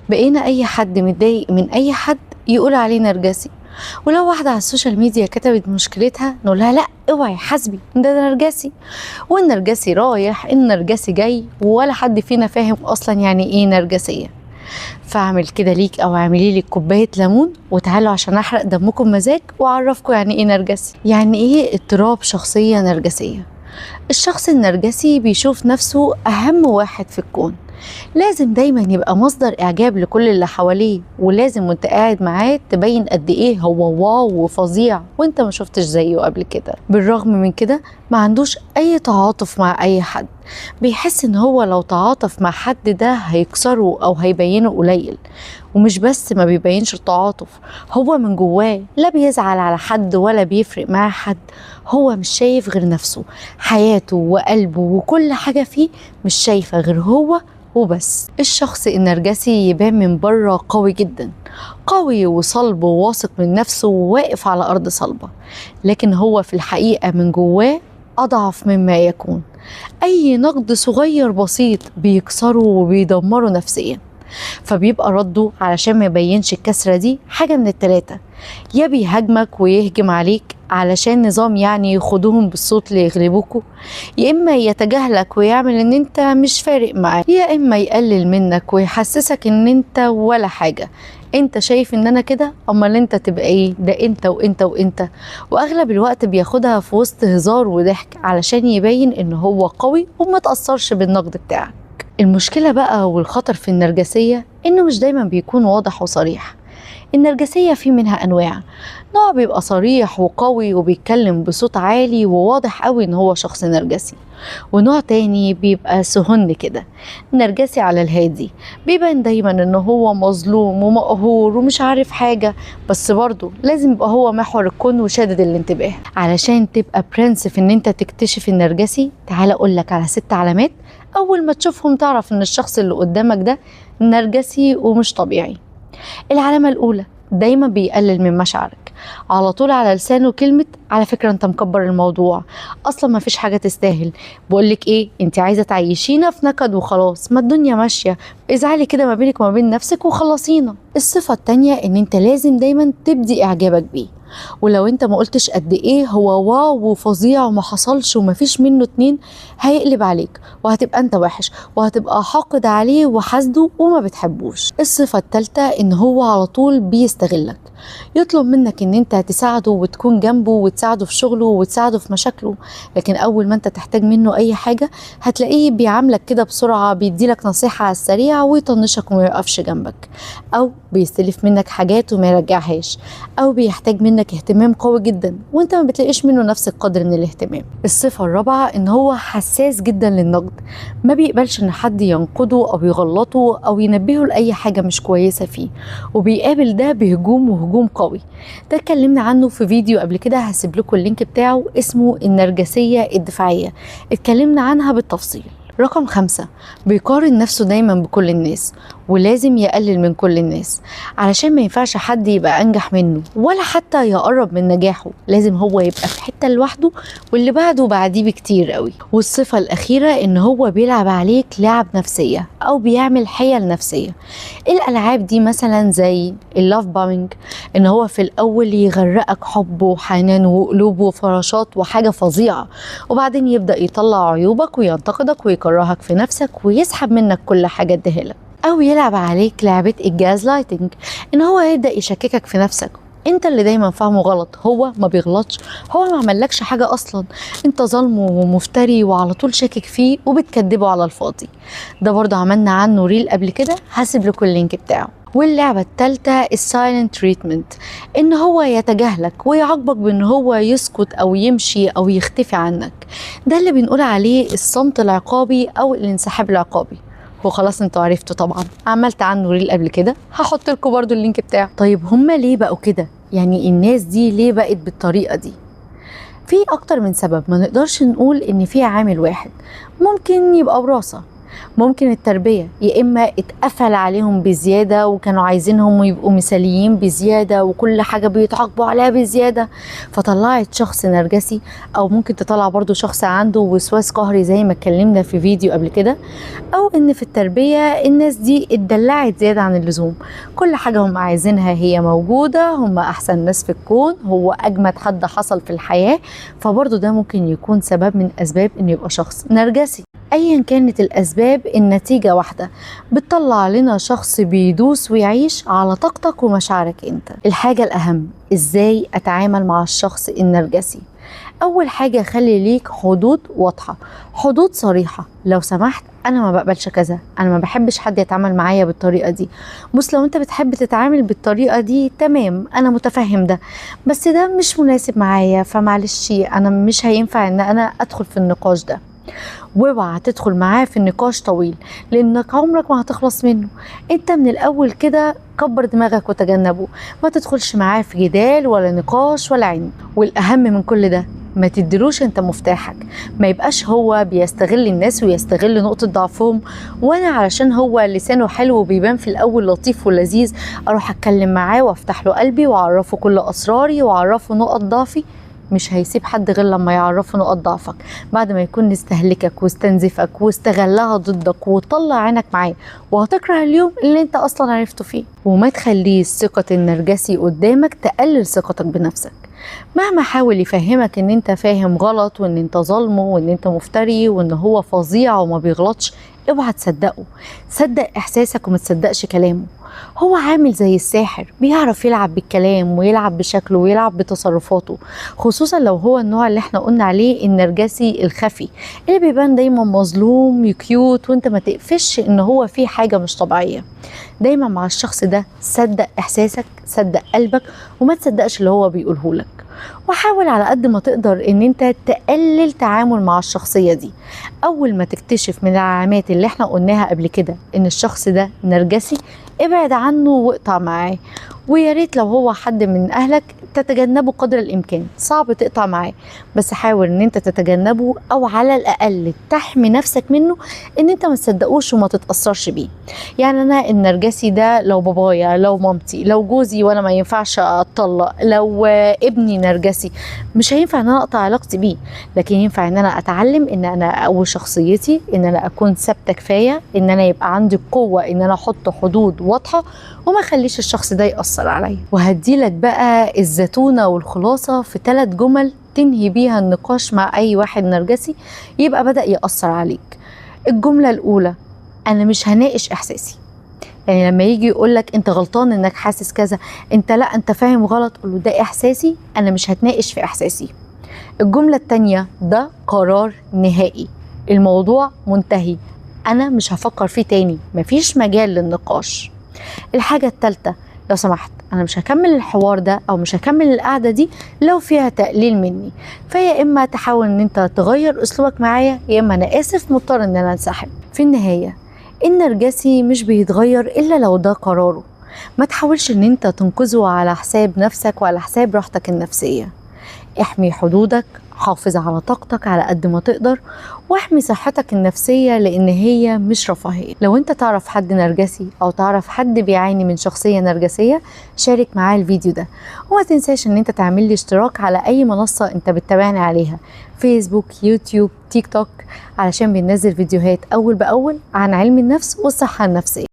بقينا اي حد متضايق من اي حد يقول عليه نرجسي. ولو واحدة على السوشيال ميديا كتبت مشكلتها نقولها لا اوعي حاسبي ده نرجسي، والنرجسي رايح النرجسي جاي، ولا حد فينا فاهم اصلا يعني ايه نرجسية. فاعمل كده ليك او اعملي لي كوباية ليمون وتعالوا عشان احرق دمكم مزاج واعرفكم يعني ايه نرجسي. يعني ايه اضطراب شخصية نرجسية؟ الشخص النرجسي بيشوف نفسه اهم واحد في الكون، لازم دايما يبقى مصدر اعجاب لكل اللي حواليه، ولازم وانت قاعد معاه تبين قد ايه هو واو وفظيع وانت ما شفتش زيه قبل كده. بالرغم من كده ما عندوش اي تعاطف مع اي حد، بيحس ان هو لو تعاطف مع حد ده هيكسره او هيبينه قليل. ومش بس ما بيبينش التعاطف، هو من جواه لا بيزعل على حد ولا بيفرق مع حد، هو مش شايف غير نفسه، حياته وقلبه وكل حاجة فيه مش شايفة غير هو وبس. الشخص النرجسي يبان من بره قوي جدا، قوي وصلب وواثق من نفسه وواقف على أرض صلبة، لكن هو في الحقيقة من جواه أضعف مما يكون. أي نقد صغير بسيط بيكسره وبيدمره نفسيا. فبيبقى رده علشان ما يبينش الكسرة دي حاجة من التلاتة: يا بيهاجمك ويهجم عليك علشان نظام يعني يخدوهم بالصوت ليغلبوكوا، يا إما يتجاهلك ويعمل إن أنت مش فارق معاه، يا إما يقلل منك ويحسسك إن أنت ولا حاجة. انت شايف ان انا كده، امال انت تبقى ايه؟ ده انت وانت وانت. واغلب الوقت بياخدها في وسط هزار وضحك علشان يبين ان هو قوي وما تأثرش بالنقد بتاعك. المشكلة بقى والخطر في النرجسية انه مش دايما بيكون واضح وصريح. النرجسية في منها انواع، نوع بيبقى صريح وقوي وبيتكلم بصوت عالي وواضح قوي ان هو شخص نرجسي، ونوع تاني بيبقى سهن كده، نرجسي على الهادي، بيبان دايما ان هو مظلوم ومقهور ومش عارف حاجة، بس برضه لازم يبقى هو محور الكون وشادد الانتباه. علشان تبقى برنس في ان انت تكتشف النرجسي، تعال اقولك على 6 علامات اول ما تشوفهم تعرف ان الشخص اللي قدامك ده نرجسي ومش طبيعي. العلامة الأولى: دايما بيقلل من مشاعرك، على طول على لسانه كلمة على فكرة انت مكبر الموضوع، اصلا ما فيش حاجة تستاهل، بقولك ايه انت عايزة تعيشينا في نكد وخلاص، ما الدنيا ماشية، ازعلي كده ما بينك وما بين نفسك وخلصينا. الصفة التانية ان انت لازم دايما تبدي اعجابك بيه، ولو انت ما قلتش قد ايه هو واو وفظيع وما حصلش وما فيش منه اتنين، هيقلب عليك وهتبقى انت وحش وهتبقى حاقد عليه وحاسده وما بتحبوش. الصفة التالتة ان هو على طول بيستغلك، يطلب منك ان انت تساعده وتكون جنبه وتساعده في شغله وتساعده في مشاكله، لكن اول ما انت تحتاج منه اي حاجة هتلاقيه بيعاملك كده بسرعة، بيديلك نصيحة على السريع ويطنشك وما يقفش جنبك، او بيستلف منك حاجات وما يرجعهاش، او بيحتاج منك اهتمام قوي جدا وانت ما بتلاقيش منه نفس القدر من الاهتمام. الصفة الرابعة ان هو حساس جدا للنقد، ما بيقبلش ان حد ينقده او يغلطه او ينبهه لاي حاجة مش كويسة فيه، وبيقابل ده بهجوم وهجوم قوي. ده اتكلمنا عنه في فيديو قبل كده، هسيب لكم اللينك بتاعه، اسمه النرجسية الدفاعية، اتكلمنا عنها بالتفصيل. رقم 5: بيقارن نفسه دايما بكل الناس، ولازم يقلل من كل الناس علشان ما ينفعش حد يبقى أنجح منه ولا حتى يقرب من نجاحه، لازم هو يبقى في حتة لوحده واللي بعده بعديه بكتير قوي. والصفة الأخيرة إن هو بيلعب عليك لعب نفسية أو بيعمل حيل نفسية. الألعاب دي مثلا زي اللاف بامينج، إن هو في الأول يغرقك حب وحنان وقلوب وفراشات وحاجة فظيعة، وبعدين يبدأ يطلع عيوبك وينتقدك ويكرهك في نفسك ويسحب منك كل حاجة اديهالك. أو يلعب عليك لعبة الجاز لايتنج، إن هو يبدأ يشككك في نفسك، انت اللي دايما فاهمه غلط، هو ما بيغلطش، هو ما عملكش حاجة اصلا، انت ظالمه ومفتري وعلى طول شاكك فيه وبتكدبه على الفاضي. ده برضه عملنا عنه ريل قبل كده، هسيب لكم اللينك بتاعه. واللعبة الثالثة السايلنت تريتمنت، ان هو يتجاهلك ويعاقبك بان هو يسكت او يمشي او يختفي عنك، ده اللي بنقول عليه الصمت العقابي او الانسحاب العقابي. وخلاص انتوا عرفتوا طبعا، عملت عنه ريل قبل كده، هحط لكم برضو اللينك بتاعه. طيب هما ليه بقوا كده؟ يعني الناس دي ليه بقت بالطريقة دي؟ في اكتر من سبب، ما نقدرش نقول ان في عامل واحد، ممكن يبقى وراثة، ممكن التربية يا إما اتقفل عليهم بزيادة وكانوا عايزينهم يبقوا مثاليين بزيادة وكل حاجة بيتعاقبوا عليها بزيادة فطلعت شخص نرجسي، أو ممكن تطلع برضو شخص عنده وسواس قهري زي ما اتكلمنا في فيديو قبل كده، أو إن في التربية الناس دي اتدلعت زيادة عن اللزوم، كل حاجة هم عايزينها هي موجودة، هم أحسن ناس في الكون، هو أجمد حد حصل في الحياة، فبرضو ده ممكن يكون سبب من أسباب إنه يبقى شخص نرجسي. ايا كانت الاسباب النتيجة واحدة، بتطلع لنا شخص بيدوس ويعيش على طاقتك ومشاعرك انت. الحاجة الاهم ازاي اتعامل مع الشخص النرجسي؟ اول حاجة خلي ليك حدود واضحة، حدود صريحة. لو سمحت انا ما بقبلش كذا، انا ما بحبش حد يتعامل معايا بالطريقة دي. بص لو انت بتحب تتعامل بالطريقة دي تمام، انا متفهم ده، بس ده مش مناسب معايا، فمعلش انا مش هينفع ان انا ادخل في النقاش ده. واوعى تدخل معاه في النقاش طويل لانك عمرك ما هتخلص منه. انت من الاول كده كبر دماغك وتجنبه، ما تدخلش معاه في جدال ولا نقاش ولا عند. والاهم من كل ده ما تديلوش انت مفتاحك، ما يبقاش هو بيستغل الناس ويستغل نقطة ضعفهم، وانا علشان هو لسانه حلو وبيبان في الاول لطيف ولذيذ اروح اتكلم معاه وافتح له قلبي واعرفه كل اسراري واعرفه نقط ضعفي. مش هيسيب حد غير لما يعرفه نقط ضعفك، بعد ما يكون استهلكك واستنزفك واستغلها ضدك وطلع عينك معاه، وهتكره اليوم اللي انت اصلا عرفته فيه. وما تخليش ثقة النرجسي قدامك تقلل ثقتك بنفسك. مهما حاول يفهمك ان انت فاهم غلط وان انت ظالمه وان انت مفتري وان هو فظيع وما بيغلطش، اوعى تصدقه، صدق احساسك وما تصدقش كلامه. هو عامل زي الساحر، بيعرف يلعب بالكلام ويلعب بشكله ويلعب بتصرفاته، خصوصا لو هو النوع اللي احنا قلنا عليه النرجسي الخفي اللي بيبان دايما مظلوم كيوت وانت ما تقفش ان هو فيه حاجة مش طبيعية. دايما مع الشخص ده صدق احساسك، صدق قلبك، وما تصدقش اللي هو بيقوله لك. وحاول على قد ما تقدر ان انت تقلل تعامل مع الشخصية دي. اول ما تكتشف من العلامات اللي احنا قلناها قبل كده ان الشخص ده نرجسي، ابعد عنه واقطع معاه. ويا ريت لو هو حد من اهلك تتجنبه قدر الامكان، صعب تقطع معاه بس حاول ان انت تتجنبه، او على الاقل تحمي نفسك منه ان انت ما تصدقوش وما تتاثرش بيه. يعني انا النرجسي ده لو بابايا، لو مامتي، لو جوزي وانا ما ينفعش اتطلق، لو ابني نرجسي، مش هينفع ان انا اقطع علاقتي بيه، لكن ينفع ان انا اتعلم ان انا اقوي شخصيتي، ان انا اكون ثابته كفايه، ان انا يبقى عندي القوه ان انا احط حدود واضحه وما اخليش الشخص ده ياثر عليا. وهديلك بقى الزتونه والخلاصه في 3 جمل تنهي بيها النقاش مع اي واحد نرجسي يبقى بدأ يأثر عليك. الجملة الأولى: أنا مش هناقش إحساسي. يعني لما يجي يقولك أنت غلطان إنك حاسس كذا، أنت لا أنت فاهم غلط، قوله ده إحساسي، أنا مش هتناقش في إحساسي. الجملة التانية: ده قرار نهائي، الموضوع منتهي، أنا مش هفكر فيه تاني، مفيش مجال للنقاش. الحاجة التالتة: لو سمحت أنا مش هكمل الحوار ده أو مش هكمل القعدة دي لو فيها تقليل مني، فيا إما تحاول إن أنت تغير أسلوبك معايا، يا إما أنا آسف مضطر إن أنا أنسحب. في النهاية النرجسي مش بيتغير إلا لو ده قراره. ما تحاولش إن أنت تنقذه على حساب نفسك وعلى حساب راحتك النفسية. احمي حدودك، حافظ على طاقتك على قد ما تقدر، واحمي صحتك النفسية لان هي مش رفاهية. لو انت تعرف حد نرجسي او تعرف حد بيعاني من شخصية نرجسية، شارك معاه الفيديو ده. وما تنساش ان انت تعمل لي اشتراك على اي منصة انت بتتابعني عليها، فيسبوك، يوتيوب، تيك توك، علشان بننزل فيديوهات اول باول عن علم النفس والصحة النفسية.